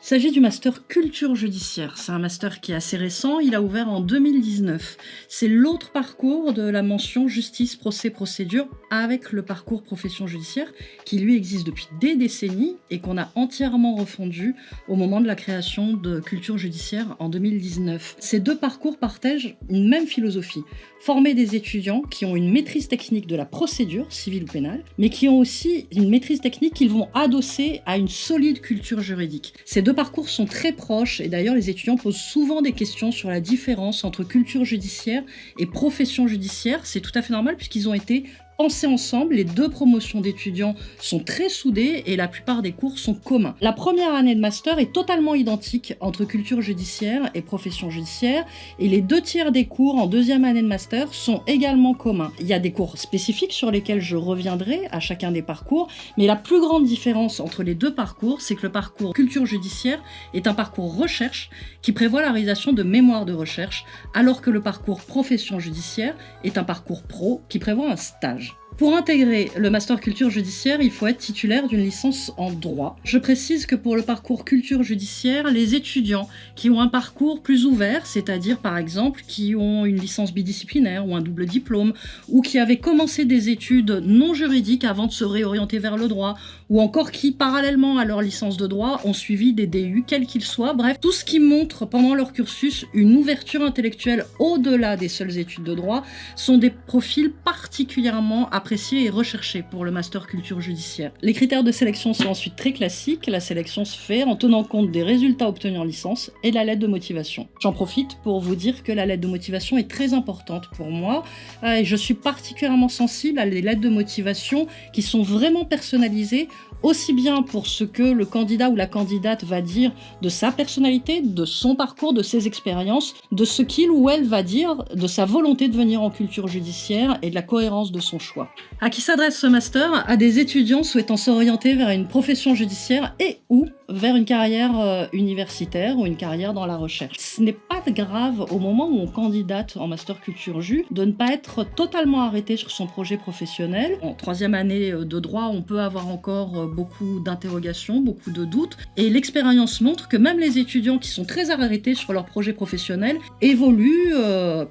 Il s'agit du master culture judiciaire. C'est un master qui est assez récent, il a ouvert en 2019. C'est l'autre parcours de la mention justice, procès, procédure avec le parcours profession judiciaire qui lui existe depuis des décennies et qu'on a entièrement refondu au moment de la création de culture judiciaire en 2019. Ces deux parcours partagent une même philosophie. Former des étudiants qui ont une maîtrise technique de la procédure, civile ou pénale, mais qui ont aussi une maîtrise technique qu'ils vont adosser à une solide culture juridique. Ces deux parcours sont très proches et d'ailleurs les étudiants posent souvent des questions sur la différence entre culture judiciaire et profession judiciaire. C'est tout à fait normal puisqu'ils ont été pensés ensemble. Les deux promotions d'étudiants sont très soudées et la plupart des cours sont communs. La première année de master est totalement identique entre culture judiciaire et profession judiciaire et les 2/3 des cours en deuxième année de master sont également communs. Il y a des cours spécifiques sur lesquels je reviendrai à chacun des parcours, mais la plus grande différence entre les deux parcours, c'est que le parcours culture judiciaire est un parcours recherche qui prévoit la réalisation de mémoires de recherche, alors que le parcours profession judiciaire est un parcours pro qui prévoit un stage. Pour intégrer le master culture judiciaire, il faut être titulaire d'une licence en droit. Je précise que pour le parcours culture judiciaire, les étudiants qui ont un parcours plus ouvert, c'est-à-dire par exemple qui ont une licence bidisciplinaire ou un double diplôme, ou qui avaient commencé des études non juridiques avant de se réorienter vers le droit, ou encore qui, parallèlement à leur licence de droit, ont suivi des DU, quels qu'ils soient, bref, tout ce qui montre pendant leur cursus une ouverture intellectuelle au-delà des seules études de droit, sont des profils particulièrement appréciés et recherchés pour le master culture judiciaire. Les critères de sélection sont ensuite très classiques. La sélection se fait en tenant compte des résultats obtenus en licence et de la lettre de motivation. J'en profite pour vous dire que la lettre de motivation est très importante pour moi et je suis particulièrement sensible à les lettres de motivation qui sont vraiment personnalisées, aussi bien pour ce que le candidat ou la candidate va dire de sa personnalité, de son parcours, de ses expériences, de ce qu'il ou elle va dire, de sa volonté de venir en culture judiciaire et de la cohérence de son choix. À qui s'adresse ce master ? À des étudiants souhaitant s'orienter vers une profession judiciaire et ou vers une carrière universitaire ou une carrière dans la recherche. Ce n'est pas grave au moment où on candidate en master culture jus de ne pas être totalement arrêté sur son projet professionnel. En troisième année de droit, on peut avoir encore beaucoup d'interrogations, beaucoup de doutes et l'expérience montre que même les étudiants qui sont très arrêtés sur leur projet professionnel évoluent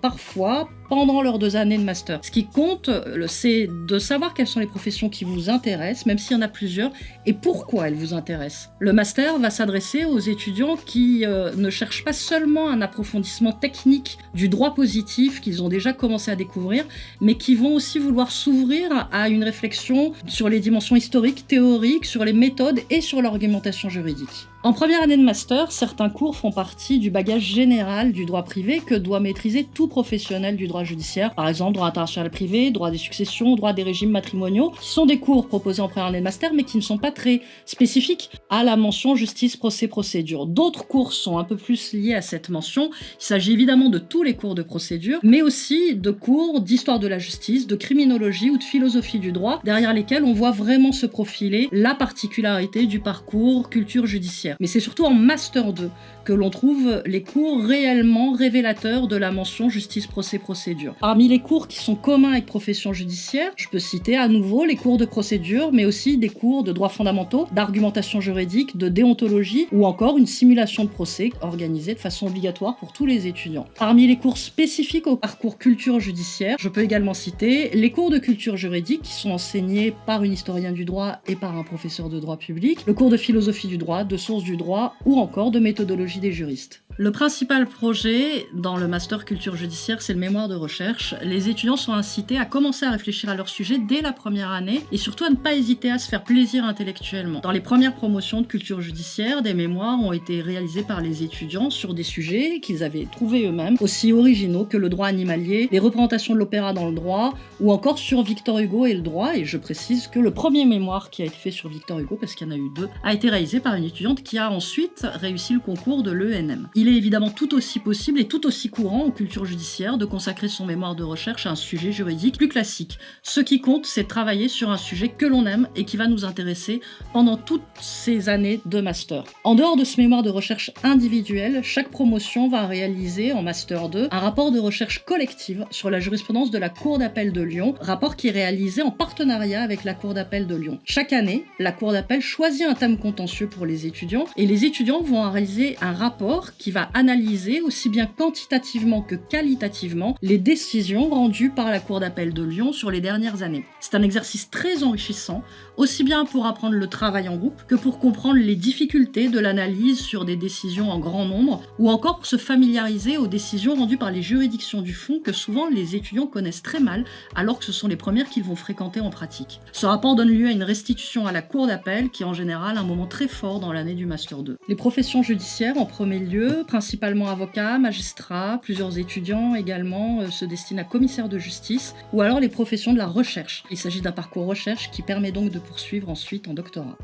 parfois pendant leurs 2 années de master. Ce qui compte, c'est de savoir quelles sont les professions qui vous intéressent, même s'il y en a plusieurs, et pourquoi elles vous intéressent. Le master va s'adresser aux étudiants qui ne cherchent pas seulement un approfondissement technique du droit positif qu'ils ont déjà commencé à découvrir, mais qui vont aussi vouloir s'ouvrir à une réflexion sur les dimensions historiques, théoriques, sur les méthodes et sur l'argumentation juridique. En première année de master, certains cours font partie du bagage général du droit privé que doit maîtriser tout professionnel du droit judiciaire. Par exemple, droit international privé, droit des successions, droit des régimes matrimoniaux, qui sont des cours proposés en première année de master, mais qui ne sont pas très spécifiques à la mention justice, procès, procédure. D'autres cours sont un peu plus liés à cette mention. Il s'agit évidemment de tous les cours de procédure, mais aussi de cours d'histoire de la justice, de criminologie ou de philosophie du droit, derrière lesquels on voit vraiment se profiler la particularité du parcours culture judiciaire. Mais c'est surtout en Master 2 que l'on trouve les cours réellement révélateurs de la mention justice, procès, procédure. Parmi les cours qui sont communs avec profession judiciaire, je peux citer à nouveau les cours de procédure, mais aussi des cours de droits fondamentaux, d'argumentation juridique, de déontologie, ou encore une simulation de procès organisée de façon obligatoire pour tous les étudiants. Parmi les cours spécifiques au parcours culture judiciaire, je peux également citer les cours de culture juridique qui sont enseignés par une historienne du droit et par un professeur de droit public, le cours de philosophie du droit, de sources du droit ou encore de méthodologie des juristes. Le principal projet dans le master culture judiciaire, c'est le mémoire de recherche. Les étudiants sont incités à commencer à réfléchir à leur sujet dès la première année et surtout à ne pas hésiter à se faire plaisir intellectuellement. Dans les premières promotions de culture judiciaire, des mémoires ont été réalisés par les étudiants sur des sujets qu'ils avaient trouvés eux-mêmes, aussi originaux que le droit animalier, les représentations de l'opéra dans le droit ou encore sur Victor Hugo et le droit. Et je précise que le premier mémoire qui a été fait sur Victor Hugo, parce qu'il y en a eu 2, a été réalisé par une étudiante qui a ensuite réussi le concours de l'ENM. Il est évidemment tout aussi possible et tout aussi courant en culture judiciaire de consacrer son mémoire de recherche à un sujet juridique plus classique. Ce qui compte, c'est de travailler sur un sujet que l'on aime et qui va nous intéresser pendant toutes ces années de master. En dehors de ce mémoire de recherche individuel, chaque promotion va réaliser en Master 2 un rapport de recherche collective sur la jurisprudence de la Cour d'appel de Lyon, rapport qui est réalisé en partenariat avec la Cour d'appel de Lyon. Chaque année, la Cour d'appel choisit un thème contentieux pour les étudiants et les étudiants vont réaliser un rapport qui va analyser aussi bien quantitativement que qualitativement les décisions rendues par la Cour d'appel de Lyon sur les dernières années. C'est un exercice très enrichissant, aussi bien pour apprendre le travail en groupe que pour comprendre les difficultés de l'analyse sur des décisions en grand nombre, ou encore pour se familiariser aux décisions rendues par les juridictions du fond que souvent les étudiants connaissent très mal, alors que ce sont les premières qu'ils vont fréquenter en pratique. Ce rapport donne lieu à une restitution à la Cour d'appel, qui est en général un moment très fort dans l'année du Master 2. Les professions judiciaires, en premier lieu, principalement avocats, magistrats, plusieurs étudiants également se destinent à commissaires de justice, ou alors les professions de la recherche. Il s'agit d'un parcours recherche qui permet donc de poursuivre ensuite en doctorat.